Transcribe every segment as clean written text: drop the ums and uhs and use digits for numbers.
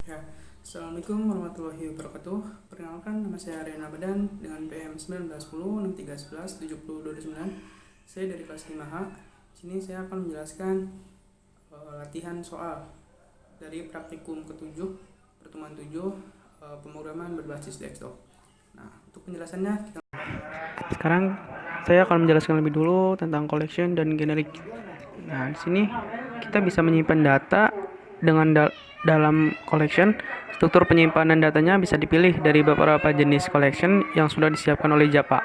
Ya, Assalamualaikum warahmatullahi wabarakatuh. Perkenalkan, nama saya Aryan Abadan dengan PM 1910 6311 7029. Saya dari kelas 5H. Sini saya akan menjelaskan latihan soal dari praktikum ke-7, pertemuan 7, pemrograman berbasis desktop. Nah, untuk penjelasannya sekarang saya akan menjelaskan lebih dulu tentang collection dan generic. Nah, di sini kita bisa menyimpan data dengan dalam collection. Struktur penyimpanan datanya bisa dipilih dari beberapa jenis collection yang sudah disiapkan oleh Java.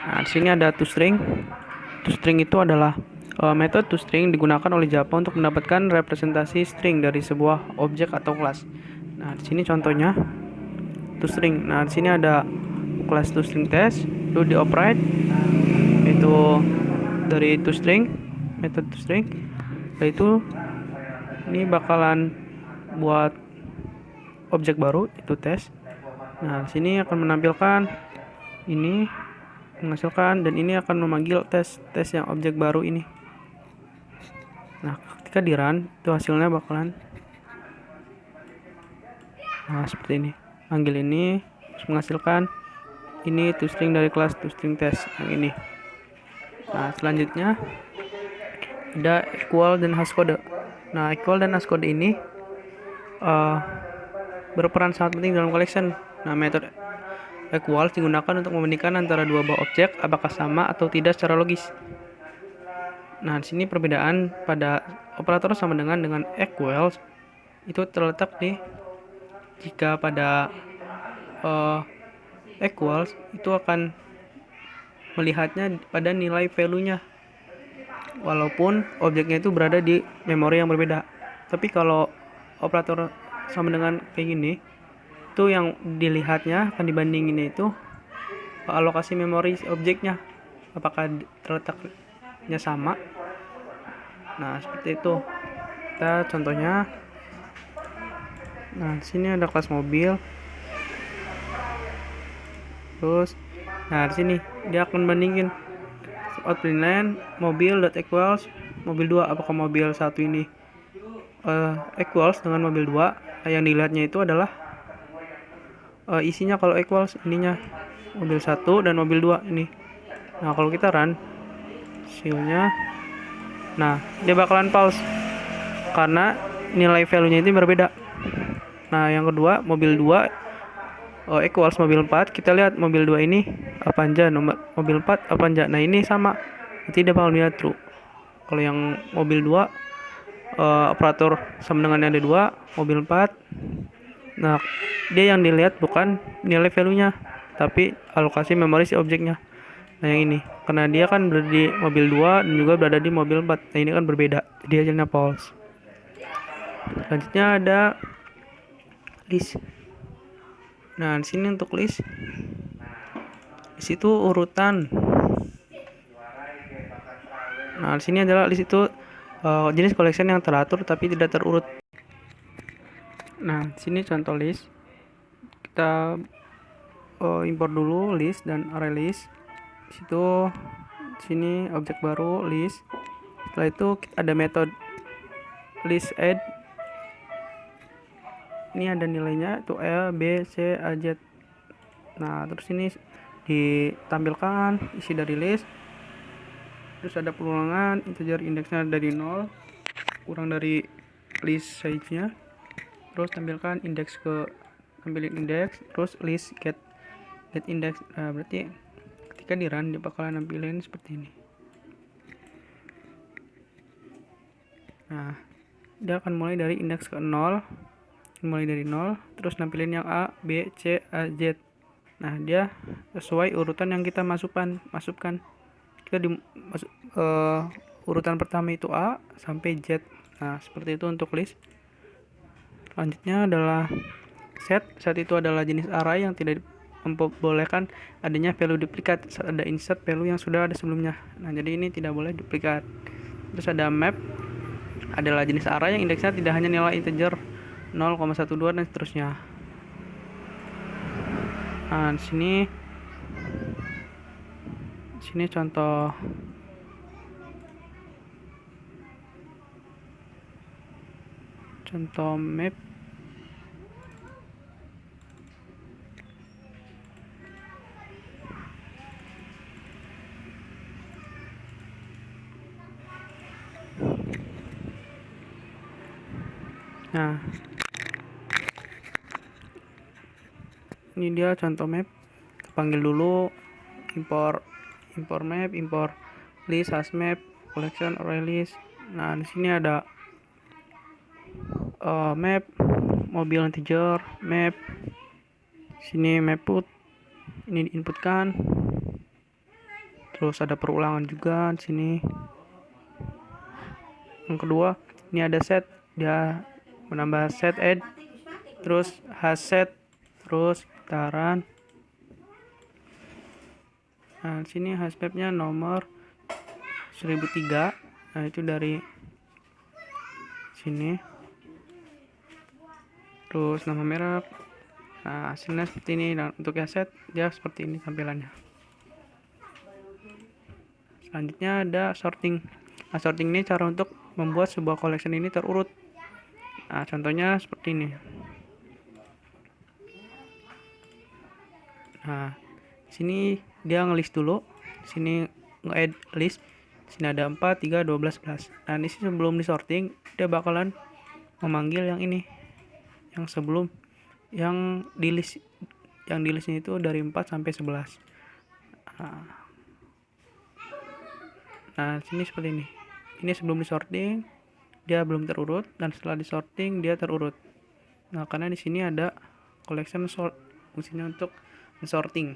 Nah, di sini ada toString. toString itu adalah metode toString digunakan oleh Java untuk mendapatkan representasi string dari sebuah objek atau kelas. Nah, di sini contohnya toString. Nah, di sini ada kelas toString test, lalu di operate itu dari toString, metode toString. Yaitu ini bakalan buat objek baru itu tes. Nah, sini akan menampilkan ini menghasilkan dan ini akan memanggil tes yang objek baru ini. Nah, ketika di run itu hasilnya bakalan seperti ini. Panggil ini terus menghasilkan ini toString dari kelas toString test yang ini. Nah, selanjutnya ada equal dan hashcode. Nah, equal dan hashcode ini berperan sangat penting dalam collection. Nah, metode equals digunakan untuk membandingkan antara dua buah objek apakah sama atau tidak secara logis. Nah, di sini perbedaan pada operator sama dengan equals itu terletak di jika pada equals itu akan melihatnya pada nilai value-nya walaupun objeknya itu berada di memori yang berbeda. Tapi kalau operator sama dengan kayak gini, itu yang dilihatnya akan dibandingin itu alokasi memori objeknya apakah terletaknya sama. Nah, seperti itu. Kita contohnya. Nah, di sini ada kelas mobil. Terus nah, di sini dia akan bandingin output line mobil.equals mobil 2 apakah mobil 1 ini equals dengan mobil 2. Yang dilihatnya itu adalah isinya. Kalau equals ininya mobil 1 dan mobil 2 ini. Nah, kalau kita run hasilnya, nah dia bakalan false karena nilai value-nya itu berbeda. Nah, yang kedua mobil 2 equals mobil 4. Kita lihat mobil 2 ini apa aja, mobil 4 apa aja. Nah, ini sama, tidak bakal lihat true. Kalau yang mobil 2 operator sama dengan ada 2, mobil 4. Nah, dia yang dilihat bukan nilai value-nya, tapi alokasi memori si objeknya. Nah, yang ini karena dia kan berada di mobil 2 dan juga berada di mobil 4. Nah, ini kan berbeda, jadi hasilnya false. Selanjutnya ada list. Nah, di sini untuk list itu urutan. Nah, di sini adalah list itu jenis collection yang teratur tapi tidak terurut. Nah, di sini contoh list. Kita import dulu list dan array list. Situ sini objek baru list. Setelah itu ada metode list add. Ini ada nilainya itu L, B, C, A, Z. Nah, terus ini ditampilkan isi dari list. Terus ada pengulangan integer indeksnya dari 0 kurang dari list size-nya. Terus tampilkan indeks tampilin indeks, terus list get index. Nah, berarti ketika di run dia bakalan nampilin seperti ini. Nah, dia akan mulai dari indeks ke 0, mulai dari 0, terus nampilin yang A, B, C, A, Z. Nah, dia sesuai urutan yang kita masukkan. Kita urutan pertama itu A sampai Z. Nah, seperti itu untuk list. Selanjutnya adalah set. Set itu adalah jenis array yang tidak membolehkan adanya value duplikat saat ada insert value yang sudah ada sebelumnya. Nah, jadi ini tidak boleh duplikat. Terus ada map, adalah jenis array yang indeksnya tidak hanya nilai integer 0,12 dan seterusnya. Nah, di sini contoh map. Nah, ini dia contoh map. Panggil dulu import map, import list, hash map, collection, array list. Nah, di sini ada map, mobil integer, map. Sini map put, ini diinputkan. Terus ada perulangan juga di sini. Yang kedua, ini ada set, dia menambah set add, terus hash set, terus gitaran. Nah, di sini hash mapnya nomor 1003. Nah, itu dari sini. Terus nama merek. Nah, hasilnya seperti ini. Dan untuk set dia seperti ini tampilannya. Selanjutnya ada sorting. Nah, sorting ini cara untuk membuat sebuah collection ini terurut. Nah, contohnya seperti ini. Nah, sini dia ngelist dulu. Sini nge-add list. Sini ada 4, 3, 12, 11. Nah, ini sebelum disorting dia bakalan memanggil yang ini. Yang sebelum yang di list ini itu dari 4 sampai 11. Nah, sini seperti ini. Ini sebelum disorting dia belum terurut, dan setelah disorting dia terurut. Nah, karena di sini ada collection sort, fungsinya untuk sorting.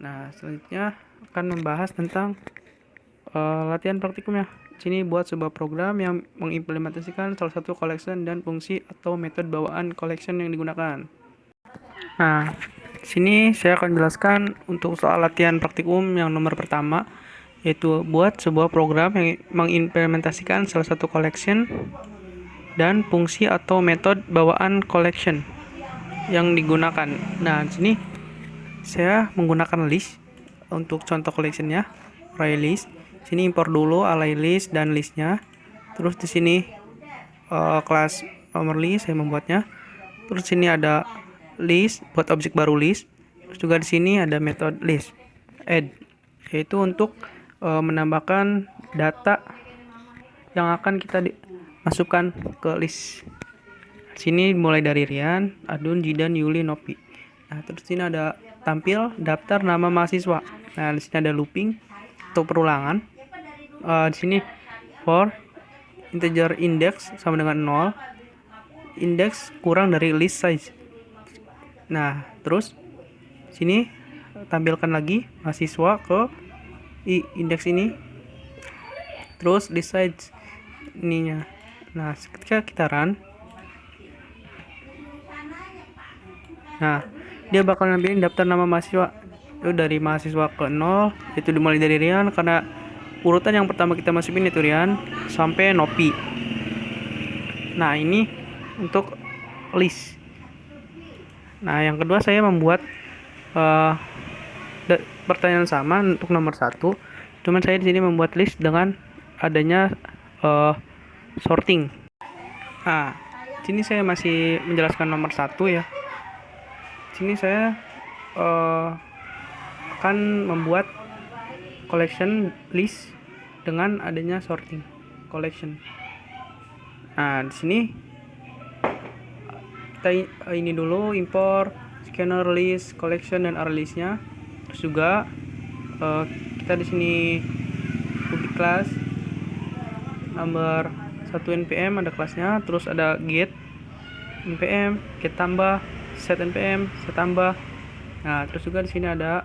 Nah, selanjutnya akan membahas tentang latihan praktikumnya. Sini buat sebuah program yang mengimplementasikan salah satu collection dan fungsi atau metode bawaan collection yang digunakan. Nah, sini saya akan jelaskan untuk soal latihan praktikum yang nomor pertama, yaitu buat sebuah program yang mengimplementasikan salah satu collection dan fungsi atau metode bawaan collection yang digunakan. Nah, di sini saya menggunakan list untuk contoh collectionnya, array list. Sini import dulu array list dan listnya. Terus di sini kelas nomor list saya membuatnya. Terus sini ada list buat objek baru list. Terus juga di sini ada metode list add, yaitu untuk menambahkan data yang akan kita masukkan ke list. Sini mulai dari Rian, Adun, Jidan, Yuli, Nopi. Nah, terus sini ada tampil daftar nama mahasiswa. Nah, di sini ada looping untuk perulangan. Di sini for integer index sama dengan 0, index kurang dari list size. Nah, terus sini tampilkan lagi mahasiswa ke indeks ini, terus list size ininya. Nah, ketika kita run, nah dia bakal ngambilin daftar nama mahasiswa itu dari mahasiswa ke 0, itu dimulai dari Rian karena urutan yang pertama kita masukin itu Rian sampai Nopi. Nah, ini untuk list. Nah, yang kedua saya membuat pertanyaan sama untuk nomor 1. Cuman saya di sini membuat list dengan adanya sorting. Nah, sini saya masih menjelaskan nomor 1 ya. Sini saya akan membuat collection list dengan adanya sorting collection. Nah, di sini kita ini dulu import scanner list, collection dan array listnya. Terus juga kita di sini public class number 1 npm ada kelasnya, terus ada get npm, get tambah, set npm, set tambah. Nah, terus juga di sini ada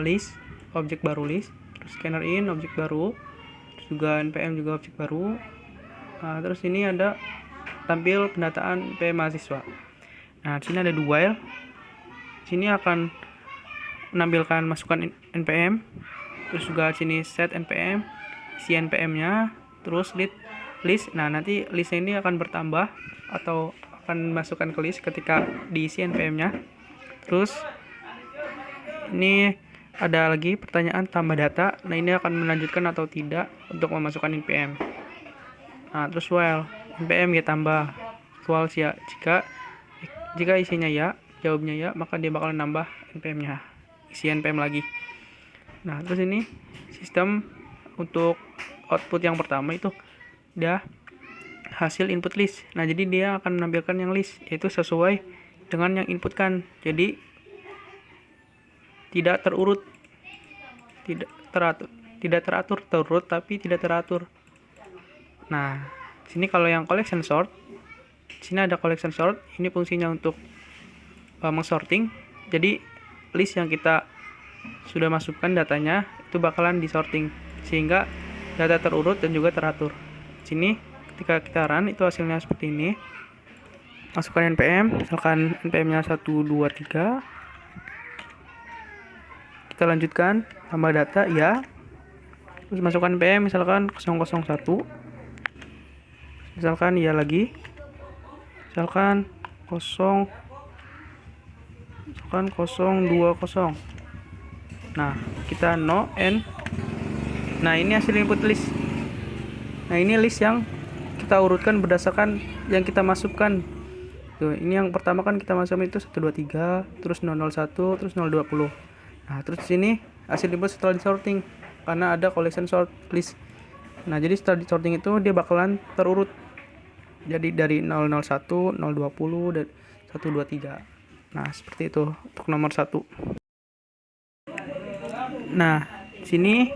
list, objek baru list, terus scanner in objek baru, terus juga npm juga objek baru. Nah, terus ini ada tampil pendataan npm mahasiswa. Nah, di sini ada do while. Sini akan menampilkan masukan npm, terus juga sini set npm, isi npm-nya, terus list. Nah, nanti list ini akan bertambah atau akan masukkan ke list ketika diisi npm-nya. Terus ini ada lagi pertanyaan tambah data. Nah, ini akan melanjutkan atau tidak untuk memasukkan npm. Nah, terus while npm ya tambah while ya, jika isinya ya, jawabnya ya, maka dia bakal nambah npm-nya, isi npm lagi. Nah, terus ini sistem untuk output yang pertama itu dia hasil input list. Nah, jadi dia akan menampilkan yang list, yaitu sesuai dengan yang inputkan. Jadi tidak terurut, tidak teratur, terurut tapi tidak teratur. Nah, sini kalau yang collection sort, sini ada collection sort. Ini fungsinya untuk mengsorting. Jadi list yang kita sudah masukkan datanya itu bakalan disorting sehingga data terurut dan juga teratur. Sini ketika kita run itu hasilnya seperti ini. Masukkan npm, misalkan npm-nya 1 2 3. Kita lanjutkan tambah data ya. Terus masukkan npm misalkan 001. Misalkan ya lagi. Misalkan 020. Nah, kita no n. Nah, ini hasil input list. Nah, ini list yang kita urutkan berdasarkan yang kita masukkan. Tuh, ini yang pertama kan kita masukkan itu 123, terus 001, terus 020. Nah, terus di sini hasil input setelah disorting karena ada collection sort list. Nah, jadi setelah disorting itu dia bakalan terurut. Jadi dari 001, 020 dan 123. Nah, seperti itu untuk nomor 1. Nah, sini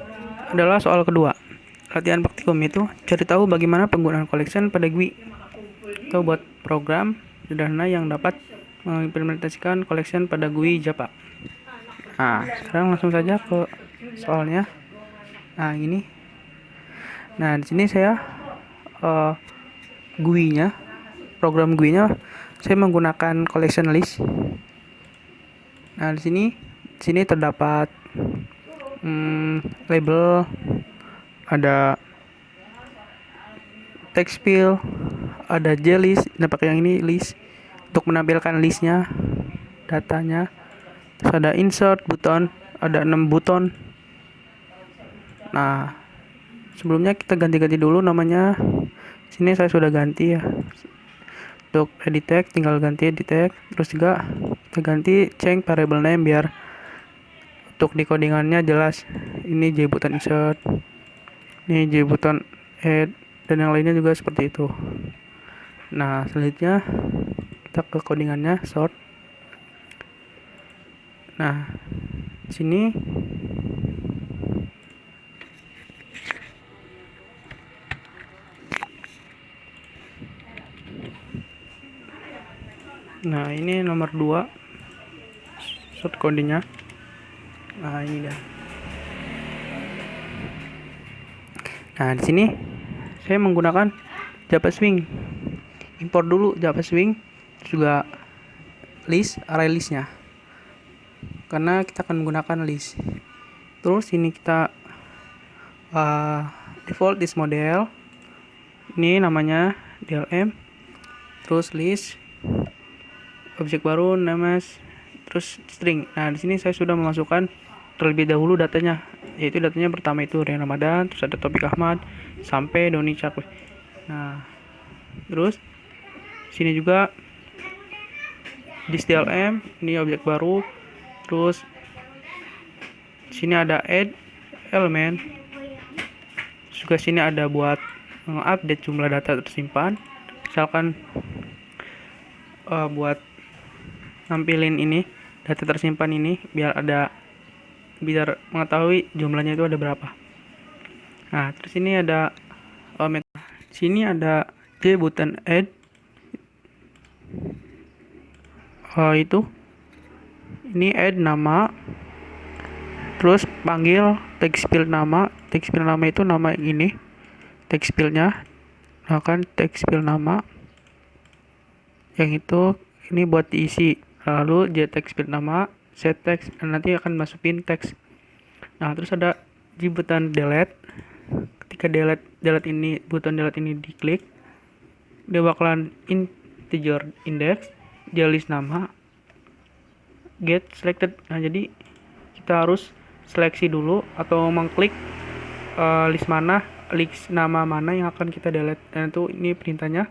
adalah soal kedua. Latihan praktikum itu cari tahu bagaimana penggunaan collection pada GUI. Atau buat program sederhana yang dapat mengimplementasikan collection pada GUI Java. Nah, sekarang langsung saja ke soalnya. Nah, ini. Nah, di sini saya GUI-nya, program GUI-nya saya menggunakan collection list. Nah, di sini terdapat label, ada text field, ada JList. Nah, pakai yang ini list untuk menampilkan listnya, datanya. Terus ada insert button, ada 6 button. Nah, sebelumnya kita ganti-ganti dulu namanya. Sini saya sudah ganti ya. Untuk edit text tinggal ganti edit text. Terus juga kita ganti change variable name biar untuk decodingannya jelas. Ini J button insert, ini J button add, dan yang lainnya juga seperti itu. Nah, selanjutnya kita ke codingannya sort. Nah, sini nah, ini nomor 2 sort codingnya. Nah, ini dah. Nah, di sini saya menggunakan Java Swing. Import dulu Java Swing, juga list, array listnya. Karena kita akan menggunakan list. Terus ini kita default list model. Ini namanya DLM. Terus list, objek baru, names, terus string. Nah, di sini saya sudah memasukkan terlebih dahulu datanya, yaitu datanya pertama itu Rian Ramadan, terus ada Topik Ahmad sampai Doni Cakwe. Nah, terus sini juga di DLM, ini objek baru. Terus sini ada add element. Juga sini ada buat update jumlah data tersimpan. Misalkan buat nampilin ini data tersimpan ini biar mengetahui jumlahnya itu ada berapa. Nah, terus ini ada sini ada J button add, itu ini add nama, terus panggil text field nama. Text field nama itu nama ini text fieldnya, akan text field nama yang itu ini buat diisi. Lalu J text field nama, set text, dan nanti akan masukin teks. Nah, terus ada J button delete. Ketika delete ini, button delete ini diklik, dia bakalan integer index, J list nama, get selected. Nah, jadi kita harus seleksi dulu atau mengklik list nama mana yang akan kita delete. Dan itu ini perintahnya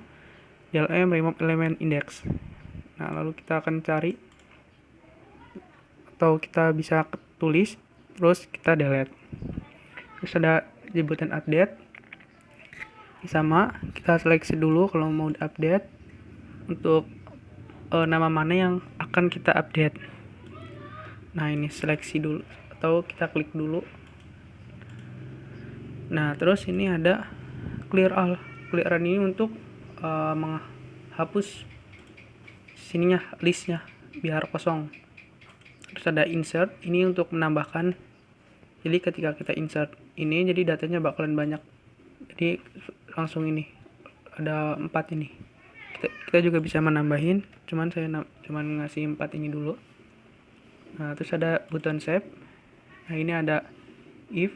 DLM remove element index. Nah, lalu kita akan cari atau kita bisa tulis, terus kita delete. Terus ada J button update. sama kita seleksi dulu kalau mau update untuk nama mana yang akan kita update. Nah, ini seleksi dulu atau kita klik dulu. Nah, terus ini ada clear all. Clear all ini untuk menghapus sininya, listnya biar kosong. Terus ada insert, ini untuk menambahkan. Jadi ketika kita insert ini, jadi datanya bakalan banyak. Jadi langsung ini ada 4 ini. Kita juga bisa menambahin, cuman saya cuman ngasih 4 ini dulu. Nah, terus ada button save. Nah, ini ada if,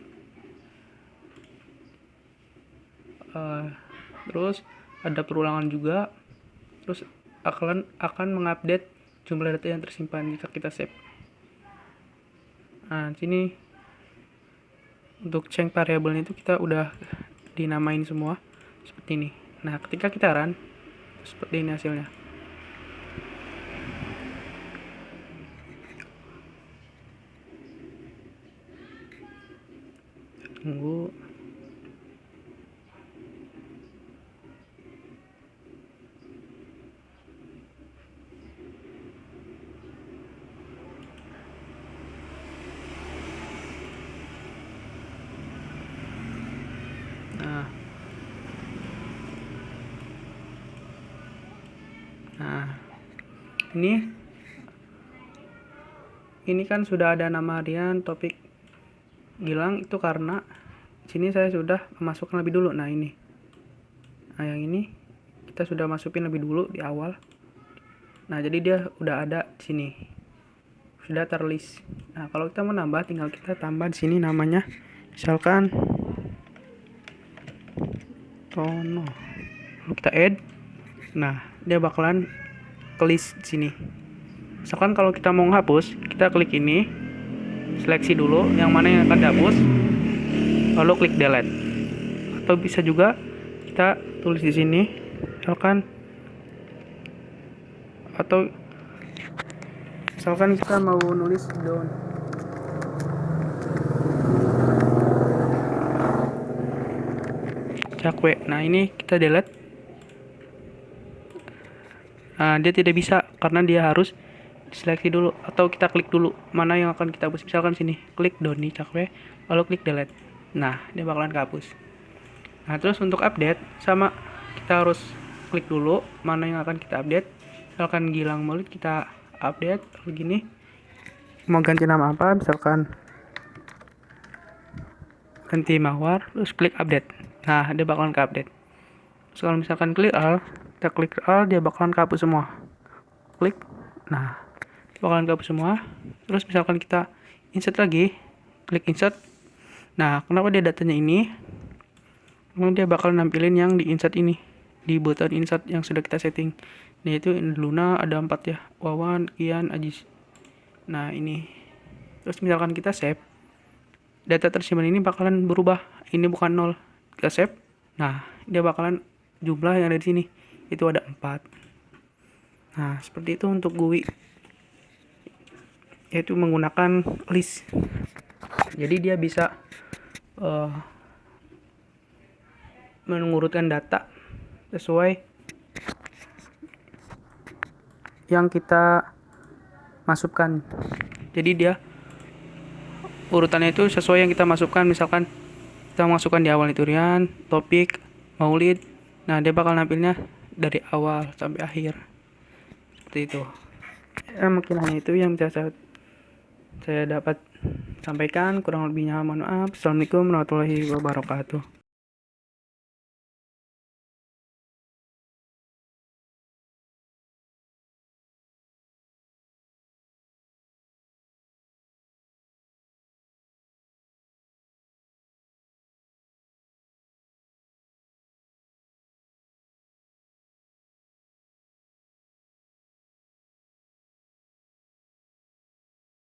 terus ada perulangan juga, terus akan mengupdate jumlah data yang tersimpan jika kita save. Nah, sini untuk change variabelnya itu kita udah dinamain semua seperti ini. Nah, ketika kita run seperti ini hasilnya. Tunggu. Nah, ini kan sudah ada nama harian, topik Gilang, itu karena sini saya sudah memasukkan lebih dulu. Nah, ini. Nah, yang ini kita sudah masukin lebih dulu di awal. Nah, jadi dia udah ada di sini. Sudah terlist. Nah, kalau kita mau nambah, tinggal kita tambah di sini namanya. Misalkan Tono. Lalu kita add. Nah, dia bakalan ke list di sini. Misalkan kalau kita mau menghapus, kita klik ini, seleksi dulu yang mana yang akan dihapus, lalu klik delete. Atau bisa juga kita tulis di sini, misalkan kita mau nulis down. Cakwe. Nah, ini kita delete. Nah, dia tidak bisa karena dia harus seleksi dulu atau kita klik dulu mana yang akan kita hapus. Misalkan sini, klik Doni Cakwe, lalu klik delete. Nah, dia bakalan kehapus. Nah, terus untuk update sama kita harus klik dulu mana yang akan kita update. Misalkan Gilang Maulid, kita update begini. Mau ganti nama apa? Misalkan ganti Mawar, terus klik update. Nah, dia bakalan ke update. Terus kalau misalkan clear all, kita klik all, dia bakalan kehapus semua. Klik, nah, bakalan kehapus semua. Terus misalkan kita insert lagi, klik insert. Nah, kenapa dia datanya ini? Memang dia bakal nampilin yang di insert ini, di button insert yang sudah kita setting. Nah, itu Luna ada 4 ya, Wawan, Kian, Ajis. Nah, ini. Terus misalkan kita save, data tersimpan ini bakalan berubah. Ini bukan 0. Kita save. Nah, dia bakalan jumlah yang ada di sini. Itu ada 4. Nah, seperti itu untuk GUI. Yaitu menggunakan list. Jadi dia bisa mengurutkan data sesuai yang kita masukkan. Jadi dia urutannya itu sesuai yang kita masukkan. Misalkan kita masukkan di awal itu Rian, topik, Maulid. Nah, dia bakal nampilnya dari awal sampai akhir. Seperti itu. Ya, mungkin hanya itu yang bisa saya dapat sampaikan. Kurang lebihnya mohon maaf. Assalamualaikum warahmatullahi wabarakatuh.